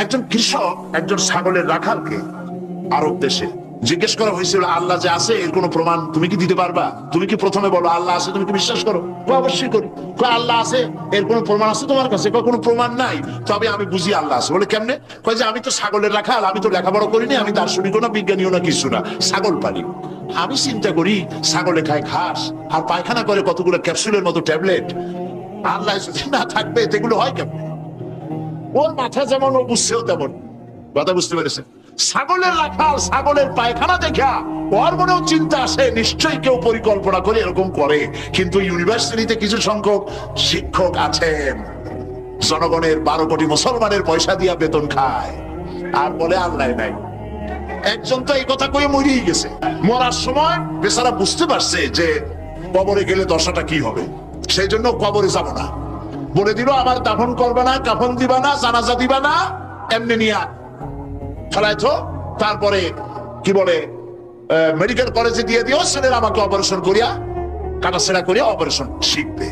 একজন কৃষক একজন ছাগলের রাখালকে আরব দেশে জিজ্ঞেস করা হয়েছিল, আল্লাহ যে আছে এর কোনো প্রমাণ তুমি কি দিতে পারবা? তুমি কি প্রথমে বলো আল্লাহ আছে, তুমি কি বিশ্বাস করো? অবশ্যই করি। আল্লাহ আছে এর কোনো প্রমাণ আছে তোমার কাছে? কোনো প্রমাণ নাই, তবে আমি বুঝি আল্লাহ আছে। বলে কেমনে? কয় যে আমি তো ছাগলের রাখাল, আমি তো লেখাপড়া করিনি, আমি দার্শনিকও না বিজ্ঞানীও না কিছু না, ছাগল পালি। আমি চিন্তা করি ছাগলে খায় ঘাস আর পায়খানা করে কতগুলো ক্যাপসুলের মতো ট্যাবলেট, আল্লাহ যদি না থাকবে এগুলো হয় কেমন? ওর মাথা যেমন ও বুঝছেও তেমন। কথা বুঝতে পেরেছে? ছাগলের রাখাল ছাগলের পায়খানা দেখা ওর মনেও চিন্তা আসে, নিশ্চয়ই কেউ পরিকল্পনা করে এরকম করে। কিন্তু ইউনিভার্সিটিতে কিছু সংখ্যক শিক্ষক আছেন জনগণের 12 কোটি মুসলমানের পয়সা দিয়া বেতন খায় আর বলে আল্লাহ নাই। একজন তো এই কথা কয়ে মরেই গেছে। মরার সময় বেচারা বুঝতে পারছে যে কবরে গেলে দশাটা কি হবে, সেই জন্য কবরে যাব না। বলে দিল আমার দাফন করবে না, কাফন দিবা না, জানাজা দিবা না, এমনি নিয়া ফেলাইছো। তারপরে কি বলে মেডিকেল কলেজে দিয়ে দিও, ছেলের আমাকে অপারেশন করিয়া কাটাছেড়া করিয়া অপারেশন শিখবে।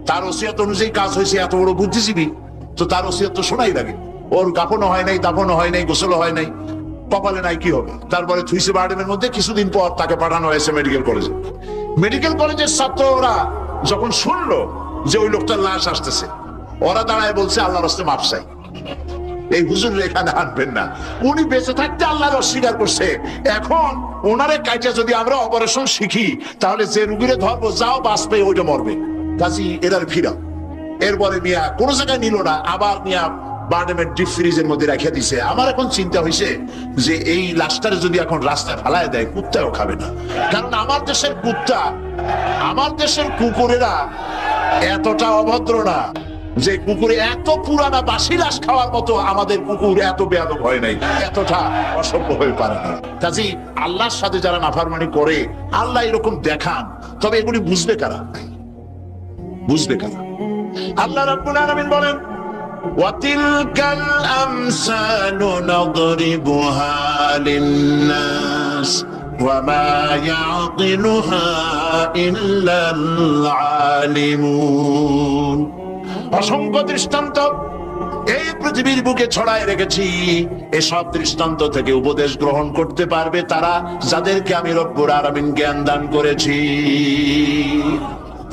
তার ওসিয়ত অনুযায়ী কাজ হয়েছে, এত বড় বুদ্ধিজীবী, তো তার ওসিয়ত তো শোনাই লাগে। ওর কাফনও হয় নাই, দাফনও হয় নাই, গোসলও হয় নাই, কপালে নাই, কি হবে? তারপরে থুইছে বার্ডেমের মধ্যে। কিছুদিন পর তাকে পাঠানো হয়েছে মেডিকেল কলেজে। মেডিকেল কলেজের ছাত্ররা যখন শুনলো যে ওই লোকটার লাশ আসতেছে, ওরা দাঁড়ায় বলছে আল্লাহর রাস্তায় মাপ চাই, এই হুজুর এখানে আনবেন না। উনি বেঁচে থাকতে আল্লাহর অস্বীকার করছে, এখন ওনারে কাইটা যদি আমরা অপারেশন শিখি তাহলে যে রুগীরে ধরবো যাও বাঁচবে ওইটা মরবে, কাজী এরার ফিরা। এরপরে মিয়া কোন জায়গায় নিল না, আবার মিয়া বার্ডেমের ডিপ ফ্রিজের মধ্যে রেখে দিছে। আমার এখন চিন্তা হয়েছে যে এই লাশটারে যদি এখন রাস্তায় ফেলায় দেয় কুত্তাও খাবে না, কারণ আমার দেশের কুত্তা, আমার দেশের কুকুরেরা এতটা অভদ্র না যে কুকুরে এত পুরানা বাসি লাশ খাওয়ার মতো আমাদের কুকুর এত বেয়াদব হয় নাই, এতটা অসভ্য হয়ে পারে না। কাজী আল্লাহর সাথে যারা নাফরমানি করে আল্লাহ এরকম দেখান, তবে এগুলি বুঝবে কারা? বুঝবে কারা? আল্লাহ রাব্বুল আলামিন বলেন ওয়াতিলকাল আমসালু নাদরিবুহা লিন্নাস ওয়ামা ইয়াকিলুহা ইল্লাল আলিমুন। অসংখ্য দৃষ্টান্ত এই পৃথিবীর বুকে ছড়ায় রেখেছি, এসব দৃষ্টান্ত থেকে উপদেশ গ্রহণ করতে পারবে তারা যাদেরকে আমি রব্বুল আলামিন জ্ঞান দান করেছি,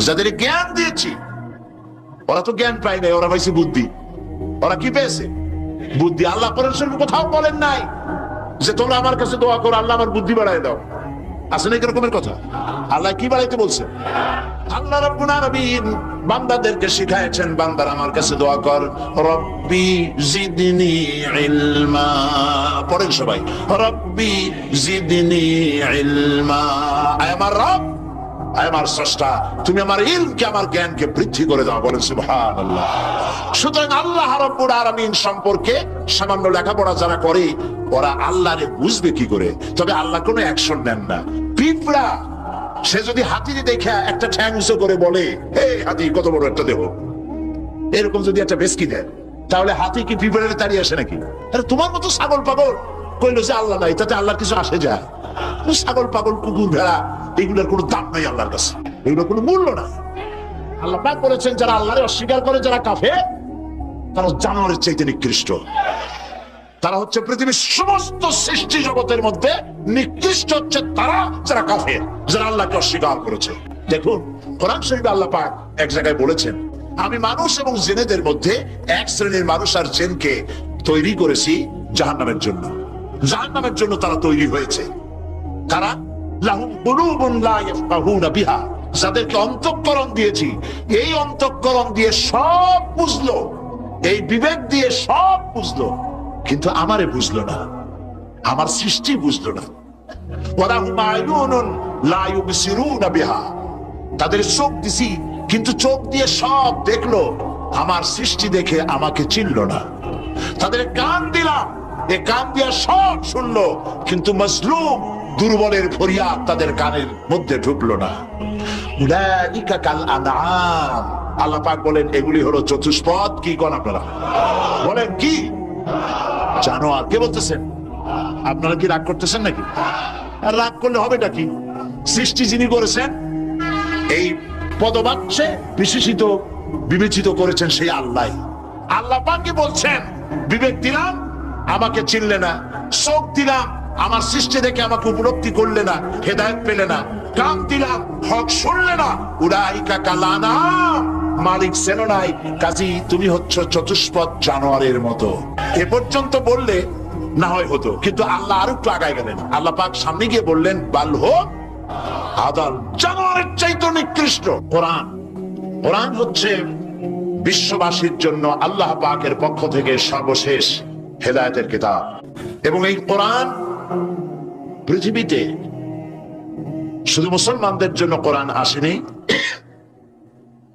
যাদের জ্ঞান দিয়েছি। ওরা তো জ্ঞান পায় নাই, ওরা পাইছে বুদ্ধি। ওরা কি পেয়েছে? বুদ্ধি। আল্লাহ কোরআনে কোথাও বলেন নাই যে তোমরা আমার কাছে দোয়া করো আল্লাহ আমার বুদ্ধি বাড়ায় দাও, আছে না এরকমের কথা? আল্লাহ কি বাড়াইতে বলছে? আল্লাহ রাব্বুল আলামিন বান্দাদেরকে শিখায়েছেন, বান্দার আমার কাছে দোয়া কর, রব্বি জিদনি ইলমা। পড়েন সবাই, রব্বি জিদনি ইলমা। আয় আমার রব, আয় আমার স্রষ্টা, তুমি আমার ইলমকে, আমার জ্ঞানকে বৃদ্ধি করে দাও। বলেন সুবহানাল্লাহ। সুতরাং আল্লাহ রাব্বুল আলামিন সম্পর্কে সামান্য লেখাপড়া যারা করে ওরা আল্লাহরে বুঝবে কি করে? তবে আল্লাহ কোনো অ্যাকশন নেন না। পিঁপড়া সে যদি হাতিকে দেখে একটা ঠ্যাং উঁচু করে বলে এই হাতি কত বড় একটা দেহ, এরকম যদি একটা বেসকি দেয়, তাহলে হাতি কি পিঁপড়ারে তাড়িয়ে আসে নাকি? আরে তোমার মতো ছাগল পাগল কইলো যে আল্লাহ নাই, তাতে আল্লাহর কিছু আসে যায়? ছাগল পাগল কুকুর ভেড়া এগুলোর কোনো দাম নাই আল্লাহর কাছে, এগুলোর কোনো মূল্য নাই। আল্লাহ পাক বলেছেন যারা আল্লাহরে অস্বীকার করে, যারা কাফের, তারা জানোয়ারের চাইতে নিকৃষ্ট। তারা হচ্ছে পৃথিবীর সমস্ত সৃষ্টি জগতের মধ্যে নিকৃষ্ট হচ্ছে তারা যারা কাফের, যারা আল্লাহকে অস্বীকার করেছে। দেখুন কোরআন শরীফে আল্লাহ পাক এক জায়গায় বলেছেন, আমি মানুষ এবং জিনেদের মধ্যে এক শ্রেণীর মানুষ আর জিনকে তৈরি করেছি জাহান্নামের জন্য। জাহান্নামের জন্য তারা তৈরি হয়েছে। কারা? লাহুম কুলুবুন লা ইয়াফকাহুনা বিহা, যাদেরকে অন্তঃকরণ দিয়েছি, এই অন্তঃকরণ দিয়ে সব বুঝলো, এই বিবেক দিয়ে সব বুঝলো, কিন্তু আমারে বুঝলো না, আমার সৃষ্টি বুঝলো না। ওয়ালাহুম আয়ুনুন লা ইউবসিরুনা বিহা, তাদের চোখ দিছি কিন্তু চোখ দিয়ে সব দেখলো, আমার সৃষ্টি দেখে আমাকে চিনলো না। তাদের কান দিলাম, এ কান দিয়া সব শুনলো, কিন্তু মাজলুম দুর্বলের ফরিয়াদ তাদের কানের মধ্যে ঢুকলো না। উলাইকা কাল আনআম, আল্লাহ পাক বলেন এগুলি হলো চতুষ্পদ। কি কোন আপনারা বলেন কি? জানোয়ার। কে বলতেছেন? আপনারা কি রাগ করতেছেন নাকি? আর রাগ করলে হবেটা কি? সৃষ্টি যিনি করেছেন, এই পদবাক্যে বিশেষিত বিবেচিত করেছেন সেই আল্লাহ। আল্লাহ পাক কি বলছেন বিবেক দিলাম, আমাকে চিনলে না। চোখ দিলাম, আমার সৃষ্টি দেখে আমাকে উপলব্ধি করলে না, হেদায়েত পেলে না। কান দিলাম, হক শুনলে না। উলাইকা কালানা, মালিক চেনো নাই, কাজী তুমি হচ্ছ চতুষ্পদ জানোয়ারের মতো। এ পর্যন্ত বললে না হয় হতো, কিন্তু আল্লাহ আরো একটু আগায় গেলেন। আল্লাহ পাক সামনে গিয়ে বললেন, বাল হোক আদাল, জানোয়ারের চাইতে নিকৃষ্ট। কোরআন, কোরআন হচ্ছে বিশ্ববাসীর জন্য আল্লাহ পাকের পক্ষ থেকে সর্বশেষ হেদায়েতের কিতাব। এবং এই কোরআন পৃথিবীতে শুধু মুসলমানদের জন্য কোরআন আসেনি,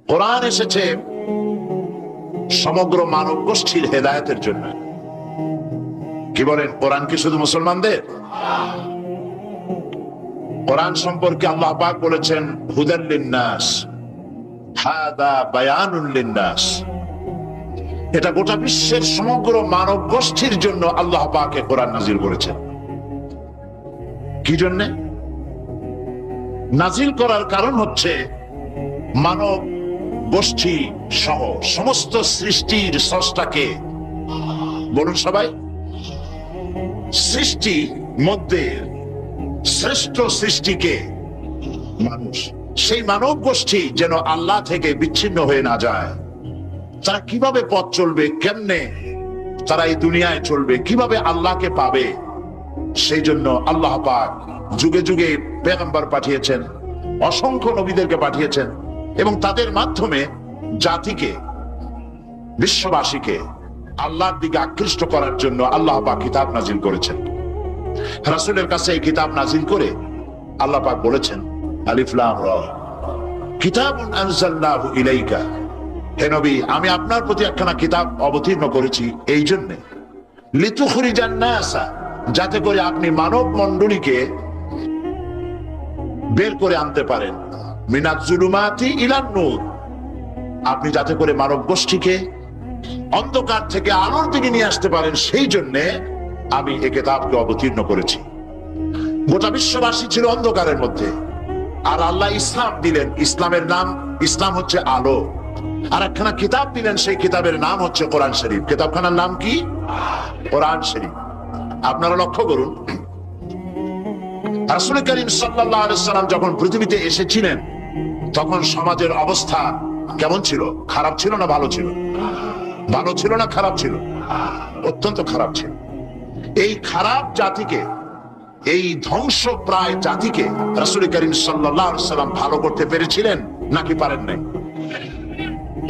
কোরআন এসেছে সমগ্র মানব গোষ্ঠীর হেদায়েতের জন্য। কি বলেন, কোরআন কি শুধু মুসলমানদের? কোরআন সম্পর্কে আল্লাহ পাক বলেছেন, হুদাল লিন্নাস, হাদা বায়ানুল লিন্নাস। এটা গোটা বিশ্বের সমগ্র মানব গোষ্ঠীর জন্য আল্লাহ পাক কোরআন নাজিল করেছেন। কি জন্য নাজিল করার কারণ হচ্ছে, মানব গোষ্ঠী সহ সমস্ত সৃষ্টির স্রষ্টাকে, বলুন সবাই, সৃষ্টি মধ্যে শ্রেষ্ঠ সৃষ্টিকে মানুষ, সেই মানব গোষ্ঠী যেন আল্লাহ থেকে বিচ্ছিন্ন হয়ে না যায়। তারা কিভাবে পথ চলবে, কেমনে তারা এই দুনিয়ায় চলবে, কিভাবে আল্লাহকে পাবে, সেই জন্য আল্লাহ পাক যুগে যুগে পেগম্বর পাঠিয়েছেন, অসংখ্য নবীদেরকে পাঠিয়েছেন, এবং তাদের মাধ্যমে জাতিকে, বিশ্ববাসীকে আল্লাহর দিকে আকৃষ্ট করার জন্য আল্লাহ পাক কিতাব নাজিল করেছেন। রাসূলের কাছে এই কিতাব নাজিল করে আল্লাহ পাক বলেছেন, আলিফ লাম রা, কিতাবুন আনজালনাহু ইলাইকা, হে নবী আমি আপনার প্রতি একখানা কিতাব অবতীর্ণ করেছি এই জন্য, লিতুখরিজান নাসা, যাতে করে আপনি মানব মণ্ডলীকে বের করে আনতে পারেন, মিনাজ জুলুমাতি ইলান নূর, আপনি যাতে করে মানব গোষ্ঠীকে অন্ধকার থেকে আলোর দিকে নিয়ে আসতে পারেন, সেই জন্য আমি এই কিতাবকে অবতীর্ণ করেছি। গোটা বিশ্ববাসী ছিল অন্ধকারের মধ্যে, আর আল্লাহ ইসলাম দিলেন, ইসলামের নাম, ইসলাম হচ্ছে আলো। আর একখানা কিতাব দিলেন, সেই কিতাবের নাম হচ্ছে কোরআন শরীফ। কিতাবখানার নাম কি? কোরআন শরীফ। আপনারা লক্ষ্য করুন, রাসূল করিম সাল্লাল্লাহু আলাইহি ওয়াসাল্লাম যখন পৃথিবীতে এসেছিলেন, তখন সমাজের অবস্থা কেমন ছিল? খারাপ ছিল না ভালো ছিল? ভালো ছিল না খারাপ ছিল? অত্যন্ত খারাপ ছিল। এই খারাপ জাতিকে, এই ধ্বংসপ্রায় জাতিকে রাসূল করিম সাল্লাল্লাহু আলাইহি ওয়াসাল্লাম ভালো করতে পেরেছিলেন নাকি পারেন নাই?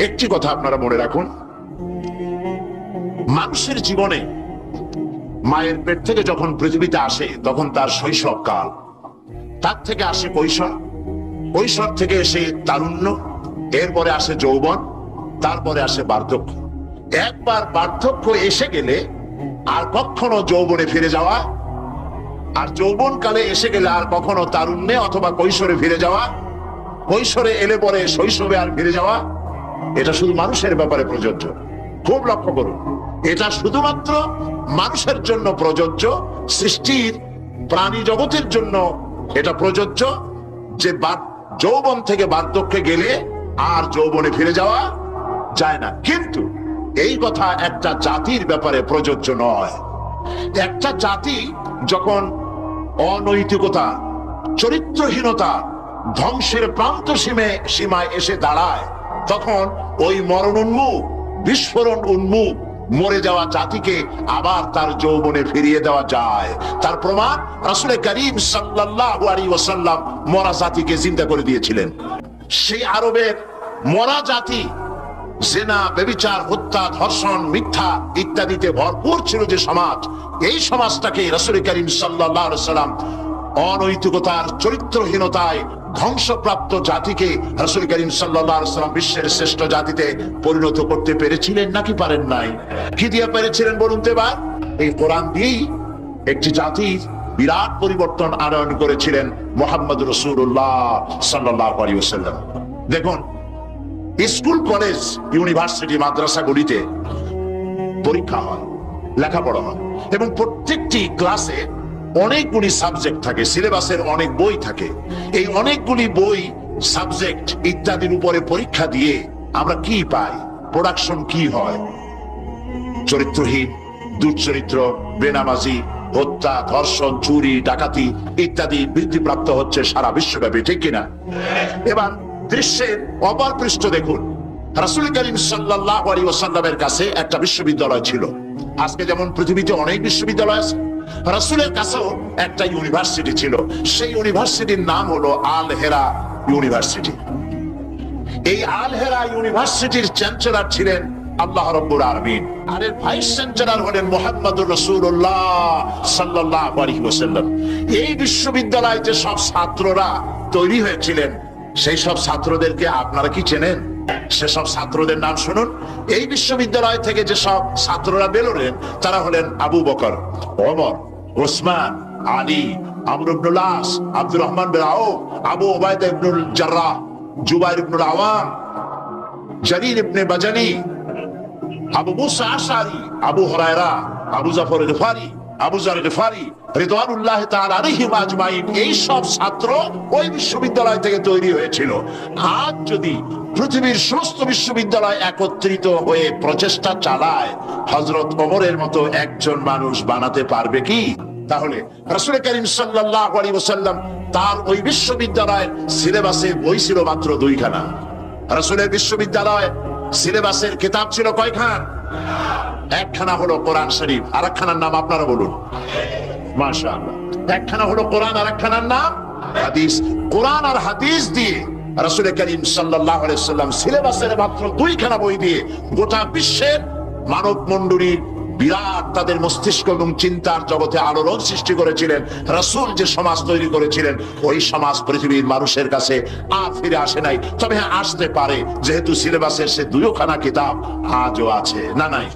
একটি কথা আপনারা মনে রাখুন, মানুষের জীবনে মায়ের পেট থেকে যখন পৃথিবীতে আসে, তখন তার শৈশব কাল, তার থেকে আসে কৈশোর, কৈশোর থেকে এসে তারুণ্য, এরপরে আসে যৌবন, তারপরে আসে বার্ধক্য। একবার বার্ধক্য এসে গেলে আর কখনো যৌবনে ফিরে যাওয়া, আর যৌবন কালে এসে গেলে আর কখনো তারুণ্যে অথবা কৈশোরে ফিরে যাওয়া, কৈশোরে এলে পরে শৈশবে আর ফিরে যাওয়া, এটা শুধু মানুষের ব্যাপারে প্রযোজ্য। খুব লক্ষ্য করুন, এটা শুধুমাত্র মানুষের জন্য প্রযোজ্য, সৃষ্টির প্রাণী জগতের জন্য এটা প্রযোজ্য যে যৌবন থেকে বার্ধক্যে গেলে আর যৌবনে ফিরে যাওয়া যায় না। কিন্তু এই কথা একটা জাতির ব্যাপারে প্রযোজ্য নয়। একটা জাতি যখন অনৈতিকতা, চরিত্রহীনতা, ধ্বংসের প্রান্ত সীমায় এসে দাঁড়ায়, তখন ওই মরণ উন্মুখ, বিস্ফোরণ উন্মুখ মরে যাওয়া জাতিকে আবার তার যৌবনে ফিরিয়ে দেওয়া যায়। তার প্রমাণ রাসূল করিম সাল্লাল্লাহু আলাইহি ওয়াসাল্লাম মরা জাতিকে জিন্দা করে দিয়েছিলেন। সেই আরবের মরা জাতি জিনা, ব্যভিচার, হত্যা, ধর্ষণ, মিথ্যা ইত্যাদিতে ভরপুর ছিল যে সমাজ, এই সমাজটাকে রাসূল করিম সাল্লাল্লাহু আলাইহি ওয়াসাল্লাম অনৈতিকতার, চরিত্রহীনতায় ধ্বংসপ্রাপ্ত জাতিকে রাসূল করিম সাল্লাল্লাহু আলাইহি ওয়াসাল্লাম বিশ্বের শ্রেষ্ঠ জাতিতে পরিণত করতে পেরেছিলেন নাকি পারেন নাই? কি দিয়ে পেরেছিলেন বলুন তো এবার? এই কোরআন দিয়েই একটি জাতির বিরাট পরিবর্তন আনয়ন করেছিলেন মুহাম্মদ রাসূলুল্লাহ সাল্লাল্লাহু আলাইহি ওয়াসাল্লাম। দেখুন, স্কুল, কলেজ, ইউনিভার্সিটি, মাদ্রাসাগুলিতে পরীক্ষা হয়, লেখাপড়া হয়, এবং প্রত্যেকটি ক্লাসে অনেকগুলি সাবজেক্ট থাকে, সিলেবাসের অনেক বই থাকে। এই অনেকগুলি বই, সাবজেক্ট ইত্যাদির উপরে পরীক্ষা দিয়ে আমরা কি পাই? প্রোডাকশন কি হয়? চরিত্রহীন, দুশ্চরিত্র, বেনামাজি, হত্যা, ধর্ষণ, চুরি, ডাকাতি ইত্যাদি বৃদ্ধিপ্রাপ্ত হচ্ছে সারা বিশ্বব্যাপী, ঠিক কিনা? এবার দৃশ্যের অপর পৃষ্ঠ দেখুন। রাসূল করিম সাল্লাল্লাহু আলাইহি ওয়াসাল্লামের কাছে একটা বিশ্ববিদ্যালয় ছিল। আজকে যেমন পৃথিবীতে অনেক বিশ্ববিদ্যালয় আছে, রাসূলের কাছেও একটা ইউনিভার্সিটি ছিল। সেই ইউনিভার্সিটির নাম হলো আল হেরা ইউনিভার্সিটি। এই আল হেরা ইউনিভার্সিটির চ্যান্সেলর ছিলেন আল্লাহ রাব্বুল আলামিন, আর এর ভাইস চ্যান্সেলর হলেন মুহাম্মদুর রাসূলুল্লাহ সাল্লাল্লাহু আলাইহি ওয়াসাল্লাম। এই বিশ্ববিদ্যালয়ে যে সব ছাত্ররা তৈরি হয়েছিলেন, সেই সব ছাত্রদেরকে আপনারা কি চেনেন? সেসব ছাত্রদের নাম শুনুন। এই বিশ্ববিদ্যালয় থেকে যে সব ছাত্ররা বেরোলেন, তারা হলেন আবু বকর, ওমর, ওসমান, আলী, আমর ইবনুল আস, আব্দুর রহমান বিন আউফ, আবু উবাইদা ইবনুল জাররাহ, জুবাইর ইবনুল আওয়াম, জারির ইবনে বাজালি, আবু মুসা আশআরী, আবু হুরায়রা, আবু জাফর গিফারি, আবু যার গিফারি রিদওয়ানুল্লাহ তাআলা আলাইহিম আজমাইন। এই সব ছাত্র ওই বিশ্ববিদ্যালয় থেকে তৈরি হয়েছিল। আজ যদি পৃথিবীর সমস্ত বিশ্ববিদ্যালয় একত্রিত হয়ে প্রচেষ্টা চালায়, হযরত ওমরের মতো একজন মানুষ বানাতে পারবে কি? তাহলে রাসূল করিম সাল্লাল্লাহু আলাইহি ওয়াসাল্লাম তার ওই বিশ্ববিদ্যালয়ের সিলেবাসে বই ছিল মাত্র 2খানা। রাসূলের বিশ্ববিদ্যালয় সিলেবাসের কিতাব ছিল কয়খান? একখানা হলো কোরআন শরীফ, আর একখানার নাম আপনারা বলুন। মাশাআল্লাহ। একখানা হলো কোরআন, আর একখানার নাম হাদিস। কোরআন আর হাদিস দিয়ে রাসূল করিম সাল্লাল্লাহু আলাইহি ওয়াসাল্লাম সিলেবাসের মাত্র 2খানা বই দিয়ে গোটা বিশ্বের মানব মণ্ডলীর বিরাট তাদের মস্তিষ্ক এবং চিন্তার জগতে আলোড়ন সৃষ্টি করেছিলেন। রাসূল যে সমাজ তৈরি করেছিলেন, ওই সমাজ পৃথিবীর মানুষের কাছে আর ফিরে আসে নাই। তবে হ্যাঁ, আসতে পারে, যেহেতু সিলেবাসের সে 2খানা কিতাব আজও আছে। না নাই?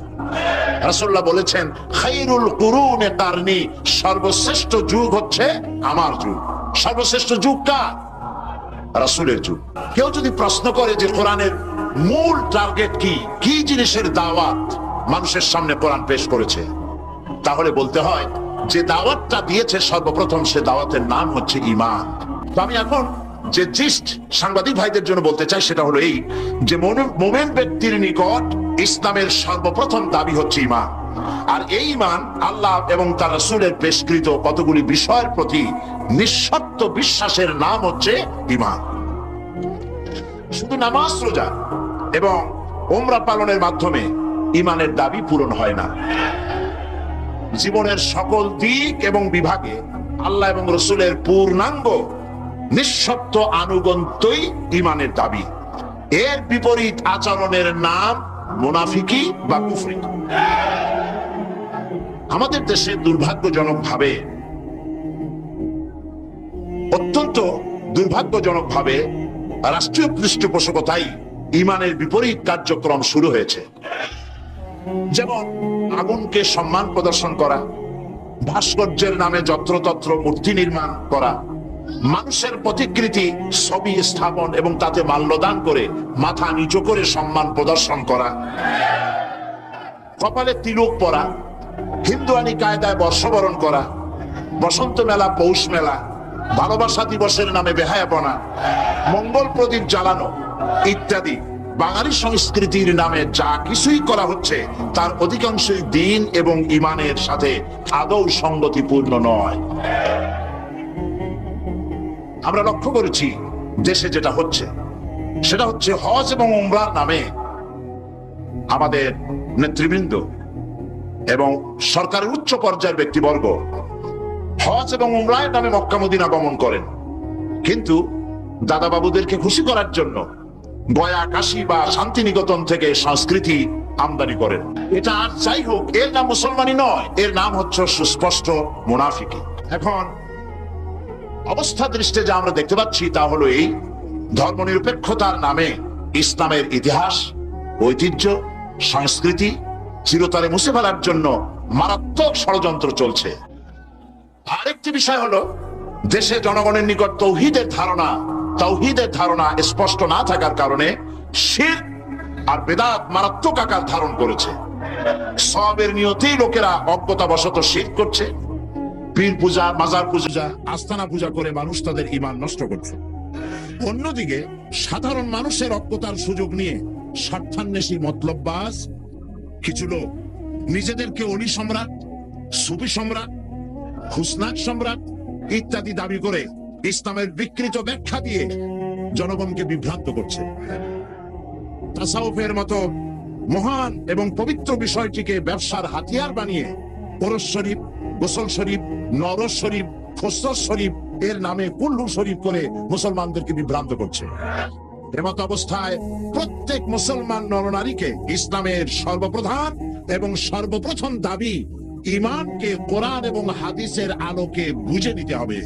রাসূলুল্লাহ বলেছেন, খায়রুল কুরুনে কারনি, সর্বশ্রেষ্ঠ যুগ হচ্ছে আমার যুগ। সর্বশ্রেষ্ঠ যুগ কার? রাসূলের যুগ। কেউ যদি প্রশ্ন করে যে কোরআনের মূল টার্গেট কি, কি জিনিসের দাওয়াত মানুষের সামনে কোরআন পেশ করেছে, তাহলে বলতে হয় যে দাওয়াতটা দিয়েছে সর্বপ্রথম, সে দাওয়াতের নাম হচ্ছে ঈমান। তো আমি এখন যে জিস্ট সাংবাদিক ভাইদের জন্য বলতে চাই, সেটা হলো এই যে মুমিন ব্যক্তির নিকট ইসলামের সর্বপ্রথম দাবি হচ্ছে ঈমান। আর এই ঈমান আল্লাহ এবং তার রাসূলের পেশকৃত কতগুলি বিষয়ের প্রতি নিঃশর্ত বিশ্বাসের নাম হচ্ছে ঈমান। শুধু নামাজ, রোজা এবং উমরা পালনের মাধ্যমে ঈমানের দাবি পূরণ হয় না। জীবনের সকল দিক এবং বিভাগে আল্লাহ এবং রাসূলের পূর্ণাঙ্গ নিঃশর্ত আনুগত্যই ঈমানের দাবি। এর বিপরীত আচরণের নাম মুনাফিকি বা কুফরি। আমাদের দেশে দুর্ভাগ্যজনকভাবে, অত্যন্ত দুর্ভাগ্যজনকভাবে রাষ্ট্রীয় পৃষ্ঠপোষকতায় ঈমানের বিপরীত কার্যক্রম শুরু হয়েছে। যেমন আগুনকে সম্মান প্রদর্শন করা, ভাস্কর্যের নামে যত্রতত্র মূর্তি নির্মাণ করা, মানুষের প্রতিকৃতি ছবি স্থাপন এবং তাতে মাল্যদান করে মাথা নিচু করে সম্মান প্রদর্শন করা, কপালে তিলক পরা, হিন্দুয়ানি কায়দায় বর্ষবরণ করা, বসন্ত মেলা, পৌষ মেলা, ভালোবাসা দিবসের নামে বেহায়াপনা, মঙ্গল প্রদীপ জ্বালানো ইত্যাদি বাঙালি সংস্কৃতির নামে যা কিছুই করা হচ্ছে, তার অধিকাংশই দ্বীন এবং ঈমানের সাথে আদৌ সঙ্গতিপূর্ণ নয়। আমরা লক্ষ্য করেছি দেশে যেটা হচ্ছে, সেটা হচ্ছে হজ এবং উমরার নামে আমাদের নেতৃবৃন্দ এবং সরকারের উচ্চ পর্যায়ের ব্যক্তিবর্গ হজ এবং উমরার নামে মক্কা মদিনা গমন করেন, কিন্তু দাদা বাবুদেরকে খুশি করার জন্য গয়া, কাশী বা শান্তিনিকেতন থেকে সংস্কৃতি আমদানি করেন। এটা আর যাই হোক, এর নাম মুসলমানই নয়, এর নাম হচ্ছে সুস্পষ্ট মুনাফিকি। এখন অবস্থা দৃষ্টে যা আমরা দেখতে পাচ্ছি তা হলো এই, ধর্মনিরপেক্ষতার নামে ইসলামের ইতিহাস, ঐতিহ্য, সংস্কৃতি চিরতরে মুছে ফেলার জন্য মারাত্মক ষড়যন্ত্র চলছে। আরেকটি বিষয় হলো, দেশে জনগণের নিকট তাওহীদের ধারণা স্পষ্ট না থাকার কারণে শিরক আর বেদাত মারাত্মক আকার ধারণ করেছে। সওয়াবের নিয়তেই লোকেরা অজ্ঞতাবশত শিরক করছে, পীর পূজা, মাজার পূজা, আস্তানা পূজা করে মানুষ তাদের ঈমান নষ্ট করছে। অন্যদিকে সাধারণ মানুষের অজ্ঞতার সুযোগ নিয়ে স্বার্থান্বেষী মতলববাজ কিছু লোক নিজেদেরকে অলি সম্রাট, সুফি সম্রাট, খুসনাক সম্রাট ইত্যাদি দাবি করে ইসলামের বিকৃত ব্যাখ্যা দিয়ে জনগণকে বিভ্রান্ত করছে। তাসাউফের মতো মহান এবং পবিত্র বিষয়টিকে ব্যবসার হাতিয়ার বানিয়ে ওরস শরীফ, গোসল শরীফ, নরস শরীফ, খসরস শরীফ এর নামে কুল্লু শরীফ করে মুসলমানদেরকে বিভ্রান্ত করছে। এমত অবস্থায় প্রত্যেক মুসলমান নরনারীকে ইসলামের সর্বপ্রধান এবং সর্বপ্রথম দাবি ঈমানকে কোরআন এবং হাদিসের আলোকে বুঝে নিতে হবে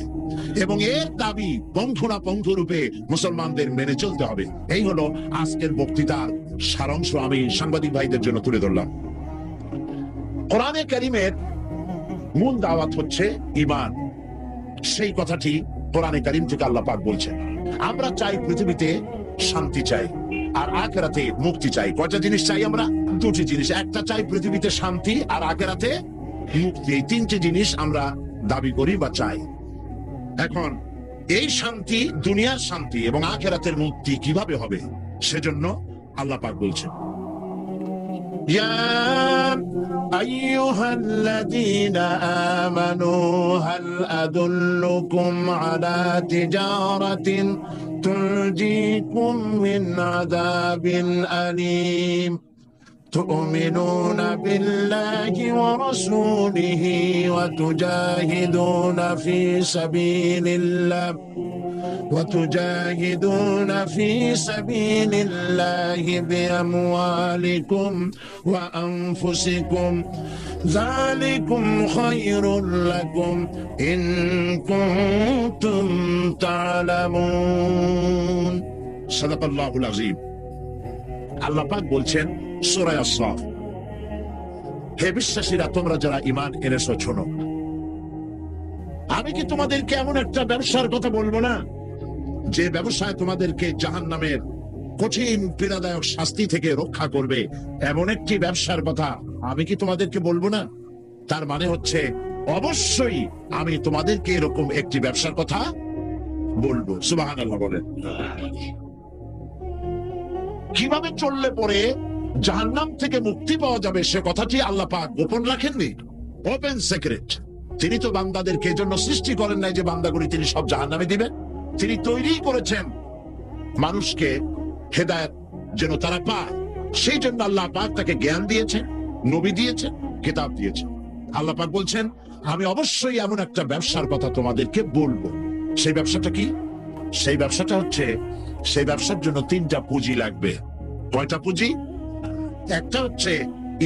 এবং এর দাবি পঙ্খু রূপে মুসলমানদের মেনে চলতে হবে। এই হলো আজকের বক্তৃতার সারাংশ আমি সাংবাদিক ভাইদের জন্য তুলে ধরলাম। কোরআনে কারীমের মূল দাওয়াত হচ্ছে ঈমান। সেই কথাটি কোরআনে কারীম থেকে আল্লাহ পাক বলছেন। আমরা চাই পৃথিবীতে শান্তি চাই আর আখিরাতে মুক্তি চাই। কয়টা জিনিস চাই আমরা? দুটি জিনিস। একটা চাই পৃথিবীতে শান্তি আর আখিরাতে মুক্তি। এই তিনটি জিনিস আমরা দাবি করি বা চাই। এখন এই শান্তি, দুনিয়ার শান্তি এবং আখিরাতের মুক্তি কিভাবে হবে সেজন্য আল্লাহ পাক বলছেন, ইয়া আইয়ুহাল্লাযীনা আমানু হাল আদুল্লুকুম আলা তিজারাতিন তুনজিকুম মিন আযাবিন আলীম تؤمنون بالله ورسوله وتجاهدون في سبيل الله بأموالكم وأنفسكم ذلكم خير لكم إن كنتم تعلمون صدق الله العظيم। আল্লাহ পাক বলছেন সূরা আস-সাফ, হে বিশ্বাসীরা, তোমরা যারা ঈমান এনেছো শোনো, আমি কি তোমাদেরকে এমন একটা ব্যবসার কথা বলবো না যে ব্যবসায় তোমাদেরকে জাহান্নামের কঠিন পীড়াদায়ক শাস্তি থেকে রক্ষা করবে? এমন একটি ব্যবসার কথা আমি কি তোমাদেরকে বলবো না? তার মানে হচ্ছে অবশ্যই আমি তোমাদেরকে এরকম একটি ব্যবসার কথা বলবো। সুবহানাল্লাহ বলেন। কিভাবে চললে পরে জাহান্নাম থেকে মুক্তি পাওয়া যাবে সে কথাটি আল্লাহ পাক গোপন রাখেননি, ওপেন সিক্রেট। তিনি তো বান্দাদেরকে এজন্য সৃষ্টি করেন নাই যে বান্দাগুলি তিনি সব জাহান্নামে দিবেন। তিনি তৈরি করেছেন মানুষকে হেদায়েত যেন তারা পায়। সেই জন্য আল্লাহ পাক তাকে জ্ঞান দিয়েছেন, নবী দিয়েছেন, কিতাব দিয়েছেন। আল্লাহ পাক বলছেন আমি অবশ্যই এমন একটা ব্যবসার কথা তোমাদেরকে বলবো। সেই ব্যবসাটা কি? সেই ব্যবসাটা হচ্ছে, সেই ব্যবসার জন্য তিনটা পুঁজি লাগবে। কয়টা পুঁজি? একটা হচ্ছে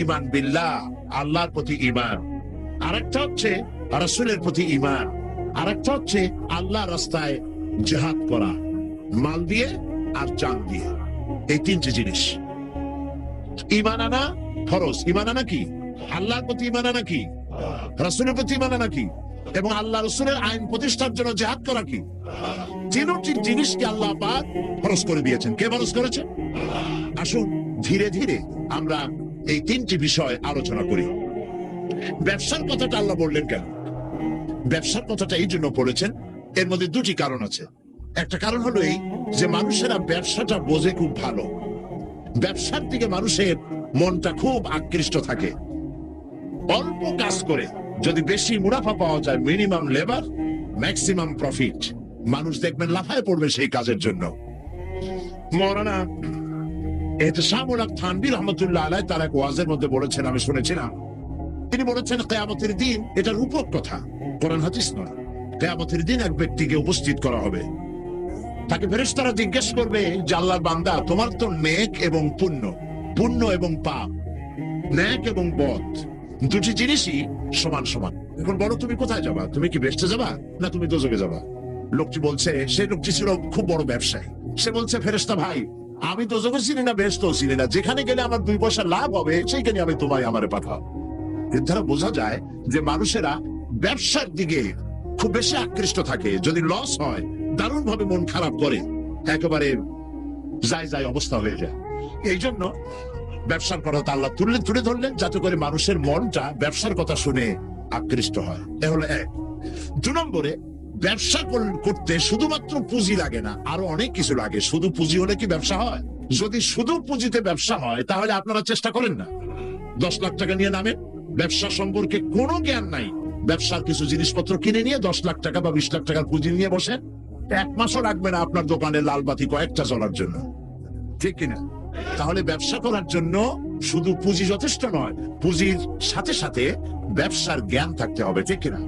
ঈমান বিল্লাহ, আল্লাহর প্রতি ঈমান। আরেকটা হচ্ছে রাসূলের প্রতি ঈমান। আরেকটা হচ্ছে আল্লাহর রাস্তায় জিহাদ করা, মাল দিয়ে আর জান দিয়ে। এই তিনটি জিনিস। ঈমান আনা ফরজ। ঈমান আনা কি? আল্লাহর প্রতি ঈমান আনা কি? রাসূলের প্রতি ঈমান আনা কি? এবং আল্লাহ রাসূলের আইন প্রতিষ্ঠার জন্য জিহাদ করা কি? তিনটি জিনিসকে আল্লাহ পাক ফরজ করে দিয়েছেন। কে ফরজ করেছে? আসুন ধীরে ধীরে আমরা এই তিনটি বিষয় আলোচনা করি। ব্যবসার কথাটা আল্লাহ বললেন কেন? ব্যবসার কথাটা এই জন্য বলেছেন, এর মধ্যে দুটি কারণ আছে। একটা কারণ হলো এই যে মানুষেরা ব্যবসাটা বোঝে খুব ভালো। ব্যবসার দিকে মানুষের মনটা খুব আকৃষ্ট থাকে। অল্প কাজ করে যদি বেশি মুনাফা পাওয়া যায়, মিনিমাম লেবার ম্যাক্সিমাম প্রফিট, মানুষ দেখবেন লাফায় পড়বে সেই কাজের জন্য। মাওলানা ইহতিসামুল হক থানভী রাহমাতুল্লাহ আলাইহি তার এক ওয়াজের মধ্যে বলেছেন, আমি শুনেছিলাম, তিনি বলেছেন কিয়ামতের দিন, এটা রূপক কথা, কোরআন হাদিস নয়। কিয়ামতের দিন এক ব্যক্তিকে উপস্থিত করা হবে, তাকে ফেরেশতারা জিজ্ঞেস করবে যে আল্লাহর বান্দা, তোমার তো নেক এবং পুণ্য, পুণ্য এবং পাপ, নেক এবং বদ দুটি জিনিসই সমান সমান। এখন বলো তুমি কোথায় যাবা? তুমি কি বেহেশতে যাবা না তুমি দোজখে যাবা? লোকটি বলছে, সে লোকটি ছিল খুব বড় ব্যবসায়ী। সে বলছে, ফেরেশতা ভাই, আমি দোজখও চিনি না, বেহেশতও চিনি না, যেখানে গেলে আমার 2 পয়সা লাভ হবে সেইখানে আমি তোমায় আমারে পাঠাও। এর দ্বারা বোঝা যায় যে মানুষেরা ব্যবসার দিকে খুব বেশি আকৃষ্ট থাকে। যদি লস হয় দারুণ ভাবে মন খারাপ করে, একেবারে যায় অবস্থা হয়ে যায়। এই জন্য ব্যবসার কথা আল্লাহ তুলে ধরলেন যাতে করে মানুষের মনটা ব্যবসার কথা শুনে আকৃষ্ট হয়। এ হলো এক। 2 নম্বরে, ব্যবসা করতে শুধুমাত্র পুঁজি লাগে না, আরো অনেক কিছু লাগে। শুধু পুঁজি হলে কি ব্যবসা হয়? যদি শুধু পুঁজিতে ব্যবসা হয় তাহলে আপনারা চেষ্টা করেন না। 10 লাখ টাকা নিয়ে নামে, ব্যবসা সম্পর্কে কোনো জ্ঞান নাই, ব্যবসার কিছু জিনিসপত্র কিনে নিয়ে 10 লাখ টাকা বা 20 লাখ টাকার পুঁজি নিয়ে বসেন, 1 মাসও লাগবে না আপনার দোকানে লাল বাতি কয়েকটা জ্বলার জন্য, ঠিক কিনা? তাহলে ব্যবসা করার জন্য শুধু পুঁজি যথেষ্ট নয়, পুঁজির সাথে সাথে ব্যবসার জ্ঞান থাকতে হবে, ঠিক কিনা?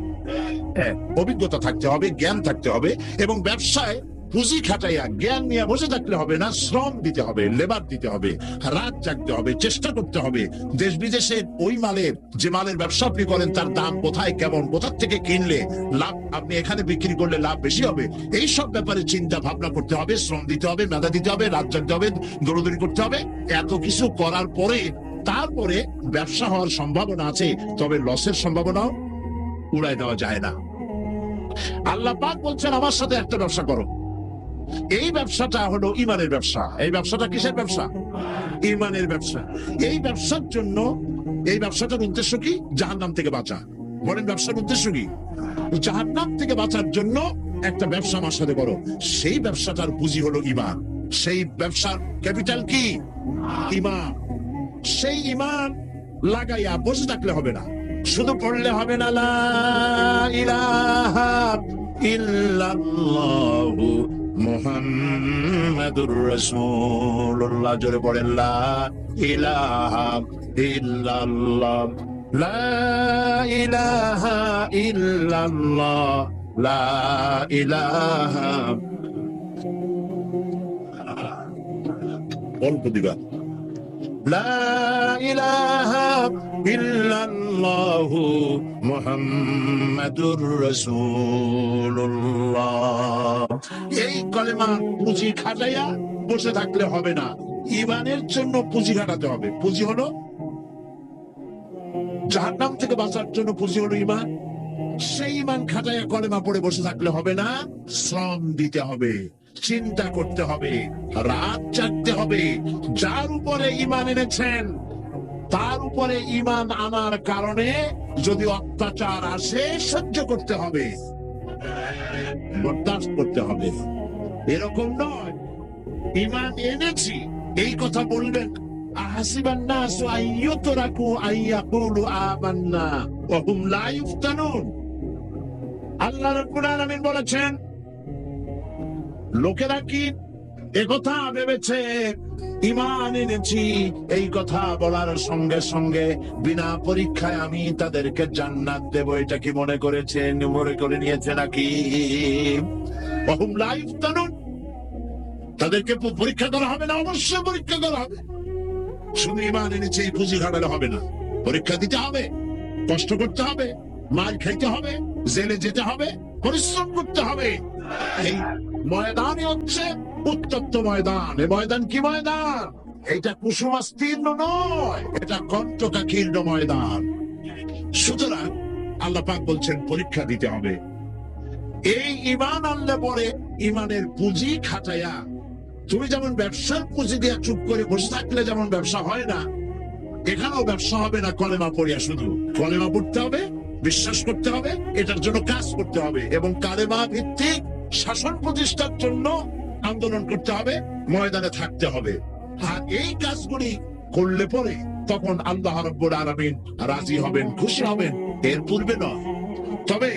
অভিজ্ঞতা থাকতে হবে, জ্ঞান থাকতে হবে, এবং ব্যবসায় পুঁজি খাটাইয়া জ্ঞান নিয়ে বসে থাকলে হবে না, শ্রম দিতে হবে, লেবার দিতে হবে, রাত জাগতে হবে, চেষ্টা করতে হবে। দেশ বিদেশে ওই মালের, যে মালের ব্যবসা আপনি করেন তার দাম কোথায়, কেমন, কোথা থেকে কিনলে লাভ, আপনি এখানে বিক্রি করলে লাভ বেশি হবে, এই সব ব্যাপারে চিন্তা ভাবনা করতে হবে, শ্রম দিতে হবে, মেধা দিতে হবে, রাত জাগতে হবে, দৌড়দৌড়ি করতে হবে। এত কিছু করার পরে তারপরে ব্যবসা হওয়ার সম্ভাবনা আছে, তবে লসের সম্ভাবনাও উড়াই দেওয়া যায় না। আল্লাহ পাক বলছেন আমার সাথে একটা ব্যবসা করো। এই ব্যবসাটা হলো ইমানের ব্যবসা। এই ব্যবসাটা কিসের ব্যবসা? ইমানের ব্যবসা। এই ব্যবসার জন্য, এই ব্যবসাটার উদ্দেশ্য কি? জাহান্নাম থেকে বাঁচা। বলেন ব্যবসার উদ্দেশ্য কি? জাহান্নাম থেকে বাঁচার জন্য একটা ব্যবসা আমার সাথে করো। সেই ব্যবসাটার পুঁজি হলো ইমান। সেই ব্যবসার ক্যাপিটাল কি? ইমান। সেই ইমান লাগাইয়া বসে থাকলে হবে না, শুধু পড়লে হবে না লা ইলাহা ইল্লাল্লাহু মুহাম্মাদুর রাসূলুল্লাহ। জোরে পড়েন লা ইলাহা ইল্লাল্লাহ, লা ইলাহা ইল্লাল্লাহ, লা ইলাহা। অল্প দিবা, লা ইলাহা ইল্লাল্লাহু মুহাম্মাদুর রাসূলুল্লাহ। এই কলেমা পুঁজি খাটাইয়া বসে থাকলে হবে না, ইমানের জন্য পুঁজি খাটাতে হবে। পুঁজি হলো জাহান্নাম থেকে বাঁচার জন্য, পুঁজি হলো ইমান। সেই ইমান খাটাইয়া কলেমা পড়ে বসে থাকলে হবে না, শ্রম দিতে হবে, চিন্তা করতে হবে, রাত জাগতে হবে। যার উপরে ইমান এনেছেন তার উপরে ইমান আনার কারণে যদি অত্যাচার আসে সহ্য করতে হবে, বরদাস্ত করতে হবে। এরকম নয় ইমান এনেছি এই কথা বলবেন আহাসিবান নাসু আইয়ুতরাকু আইয়াকুলু আমান্না ওয়া হুম লা ইফতানুন। আল্লাহ রাব্বুল আলামিন বলেছেন, লোকেরা কি একথা ভেবেছে ইমান এনেছি এই কথা বলার সঙ্গে সঙ্গে বিনা পরীক্ষায় আমি তাদেরকে জান্নাত দেব, এটা কি মনে করেছেন, মনে করে নিয়েছে নাকি? ওয়া হুম লা ইফতানুন। তাদেরকে পরীক্ষা করা হবে না? অবশ্যই পরীক্ষা করা হবে। শুধু ইমান এনেছে এই পুঁজি খাটালে হবে না, পরীক্ষা দিতে হবে, কষ্ট করতে হবে, মার খাইতে হবে, জেলে যেতে হবে, পরিশ্রম করতে হবে। এই ময়দানই হচ্ছে উত্তপ্ত ময়দান। এই ময়দান কি ময়দান? এটা কুসুমাস্তীর্ণ নয়, এটা কণ্টকাকীর্ণ ময়দান। সুতরাং আল্লাহ পাক বলছেন পরীক্ষা দিতে হবে। এই ইমান আনলে পরে ইমানের পুঁজি খাটাইয়া, তুমি যেমন ব্যবসার পুঁজি দিয়ে চুপ করে বসে থাকলে যেমন ব্যবসা হয় না, এখানেও ব্যবসা হবে না কলেমা পড়িয়া। শুধু কলেমা পড়তে হবে, বিশ্বাস করতে হবে, এটার জন্য কাজ করতে হবে, এবং কালেমা ভিত্তিক শাসন প্রতিষ্ঠার জন্য আন্দোলন করতে হবে, ময়দানে থাকতে হবে। আর এই কাজগুলি করলে পরে তখন আল্লাহ রাব্বুল আলামিন রাজি হবেন, খুশি হবেন। এর পূর্বে নয়। তবে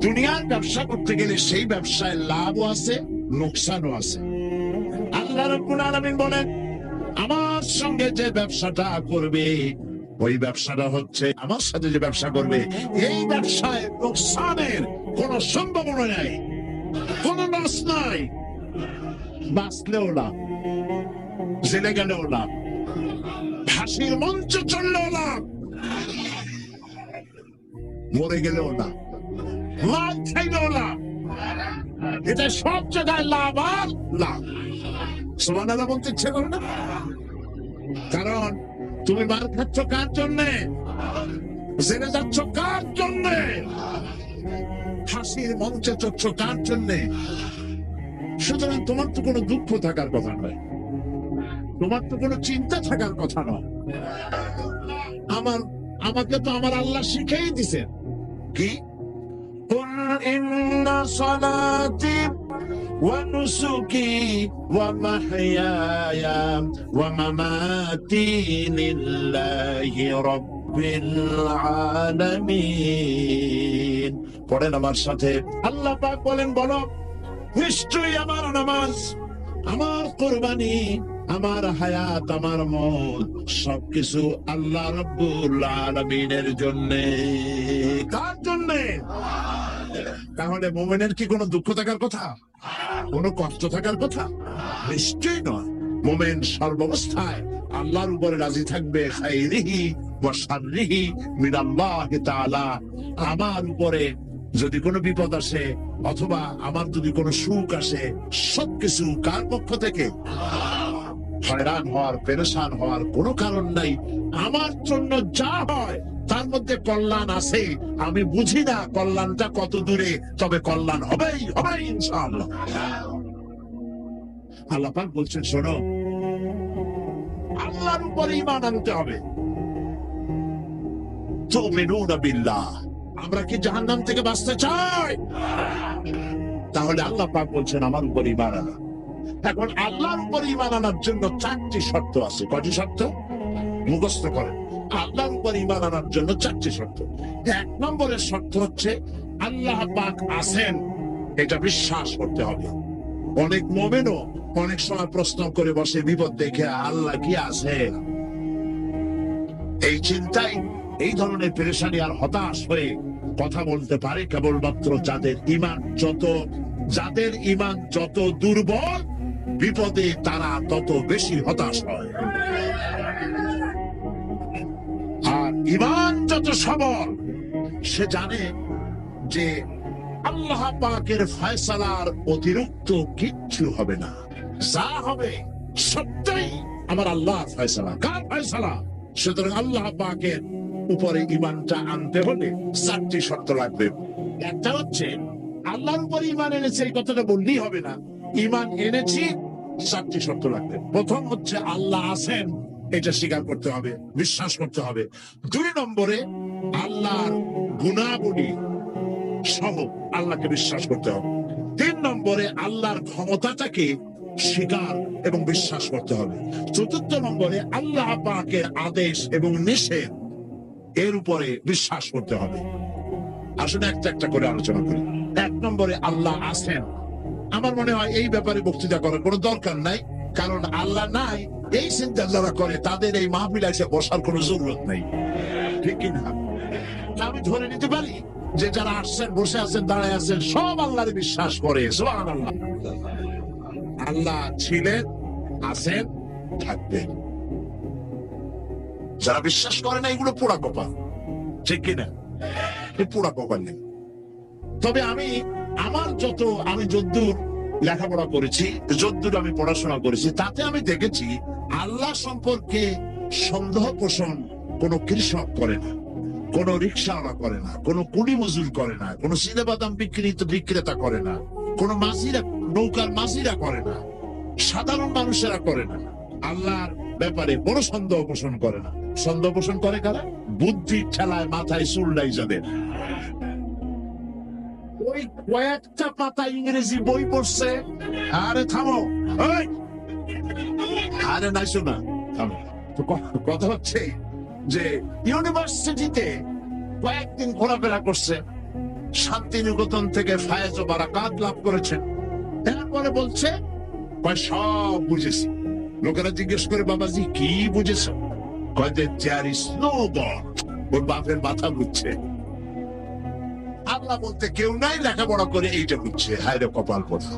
দুনিয়ার ব্যবসা করতে গেলে সেই ব্যবসায় লাভও আছে, লোকসানও আছে। আল্লাহ রাব্বুল আলামিন বলেন, আমার সঙ্গে যে ব্যবসাটা করবে, ওই ব্যবসাটা হচ্ছে আমার সাথে যে ব্যবসা করবে, এই ব্যবসায় লোকসানের কোন সম্ভাবনা নাই, কোন লস নাই। বাঁচলেও লাভ, জেলে গেলেও লাভ, ফাঁসির মঞ্চে চললেও লাভ, মরে গেলেও লাভ, লাভ খাইলেও লাভ। এটা সব জায়গায় লাভ আর লাভ। সুবহানাল্লাহ বলতে ইচ্ছে করে না? কারণ তুমি মার খাচ্ছ কার জন্যে? জেলে যাচ্ছ কার জন্যে? ফাঁসির মঞ্চে চড়ছ কার জন্যে? সুতরাং তোমার তো কোনো দুঃখ থাকার কথা নয়, তোমার তো কোনো চিন্তা থাকার কথা নয়। আমাকে তো আমার আল্লাহ শিখেই দিছেন কি, ইন্না সালাতি ওয়া নুসুকি ওয়া মাহইয়ায়া ওয়া মামাতি লিল্লাহি রাব্বিল আলামিন। পড়েন আমার সাথে, আল্লাহ পাক বলেন, বলো নিশ্চয়ই আমার নামাজ, আমার কুরবানি, আমার হায়াত, আমার মত সবকিছু আল্লাহ রাব্বুল আলামিনের জন্য। কার জন্য? তাহলে মুমিনের কি কোনো দুঃখ থাকার কথা, কোনো কষ্ট থাকার কথা? নিশ্চয়ই নয়। মুমিন সর্বাবস্থায় আল্লাহর উপরে রাজি থাকবে, খাইরিহি ওয়া শাররিহি মিনাল্লাহি তাআলা। আমার উপরে যদি কোনো বিপদ আসে অথবা আমার যদি কোনো সুখ আসে, সবকিছু কার পক্ষ থেকে? হয়রান হওয়ার, পেরেশান হওয়ার কোনো কারণ নাই। আমার জন্য যা হয় তার মধ্যে কল্যাণ আছে। আমি বুঝি না কল্যাণটা কত দূরে, তবে কল্যাণ হবেই হবে ইনশাআল্লাহ। আল্লাহ পাক বলছেন, শোনো, আল্লাহর উপরে ঈমান আনতে হবে। তুমিনুনা বিল্লাহ। আমরা কি জাহান্নাম থেকে বাঁচতে চাই? তাহলে আল্লাহ পাক বলছেন আমার উপর ঈমান আনো। এখন আল্লাহর উপর ঈমান আনার জন্য 4টি শর্ত আছে। কয়টি শর্ত? মুখস্থ করেন। আল্লাহর উপর ঈমান আনার জন্য 4টি শর্ত। 1 নম্বরের শর্ত হচ্ছে আল্লাহ পাক আছেন, এটা বিশ্বাস করতে হবে। অনেক মুমিনও অনেক সময় প্রশ্ন করে বসে বিপদ দেখে, আল্লাহ কি আছে? এই চিন্তায় এই ধরনের পেরেশানি আর হতাশ হয়ে কথা বলতে পারে কেবলমাত্র যাদের ঈমান যত দুর্বল, বিপদে তারা তত বেশি হতাশ হয়। আর ঈমান যত সবল, সে জানে যে আল্লাহ পাকের ফয়সালার অতিরিক্ত কিচ্ছু হবে না। যা হবে সত্যই আমার আল্লাহর ফয়সালা। কার ফয়সালা? সুতরাং আল্লাহ পাকের উপরে ঈমানটা আনতে হলে 4টি শর্ত লাগবে। একটা হচ্ছে আল্লাহর উপরে ঈমান এনেছে, এই কথাটা বললেই হবে না। ঈমান এনেছি, 4টি শর্ত লাগবে। প্রথম হচ্ছে আল্লাহ আছেন, এটা স্বীকার করতে হবে, বিশ্বাস করতে হবে। 2 নম্বরে আল্লাহর গুণাবলী সহ আল্লাহকে বিশ্বাস করতে হবে। 3 নম্বরে আল্লাহর ক্ষমতাটাকে স্বীকার এবং বিশ্বাস করতে হবে। 4 নম্বরে আল্লাহ পাকের আদেশ এবং নিষেধ, এর উপরে বিশ্বাস করতে হবে। আসলে একটা একটা করে আলোচনা করি। 1 নম্বরে আল্লাহ আছেন। আমার মনে হয় এই ব্যাপারে বক্তৃতা করার কোনো দরকার নাই, কারণ আল্লাহ নাই এই চিন্তা যারা করে তাদের এই মাহফিলে এসে বসার কোনো জরুরত নেই, ঠিক কিনা? আমি ধরে নিতে পারি যে যারা আসছেন, বসে আছেন, দাঁড়ায় আছেন, সব আল্লাহরে বিশ্বাস করে। সুবহানাল্লাহ। আল্লাহ ছিলেন, আছেন, থাকবেন। যারা বিশ্বাস করে না, এগুলো পোড়া কপাল, ঠিক কিনা? পোড়া কপাল নেই। তবে আমি যদ্দূর লেখাপড়া করেছি, যদ্দূর আমি পড়াশোনা করেছি, তাতে আমি দেখেছি আল্লাহ সম্পর্কে সন্দেহ পোষণ কোন কৃষক করে না, কোন রিক্সাওয়ালা করে না, কোন কুলি মজুর করে না, কোন চিনাবাদাম বিক্রেতা করে না, কোন মাঝিরা, নৌকার মাঝিরা করে না, সাধারণ মানুষেরা করে না। আল্লাহর ব্যাপারে বড় সন্দেহ পোষণ করে না। সন্দেহ পোষণ করে কারা? বুদ্ধির ঠেলায় মাথায় চুল নাই যাদের। ওই কয়েকটা পাতা ইংরেজি বই পড়ছে। আরে থামো, আরে নাই শোনা, থামো। কথা হচ্ছে যে ইউনিভার্সিটিতে কয়েকদিন ঘোরাফেরা করছে, শান্তিনিকেতন থেকে ফায়েজ ও বারাকাত লাভ করেছেন। এরপরে বলছে সব বুঝেছি। লোকেরা জিজ্ঞেস করে, বাবাজি কি বুঝেছ? কয় যে দেয়ার ইজ নো গড। ওর বাপের মাথা বুঝছে। আল্লাহ বলতে কেউ নাই, লেখাপড়া করে এইটা বুঝছে। হায় রে কপাল পোড়া।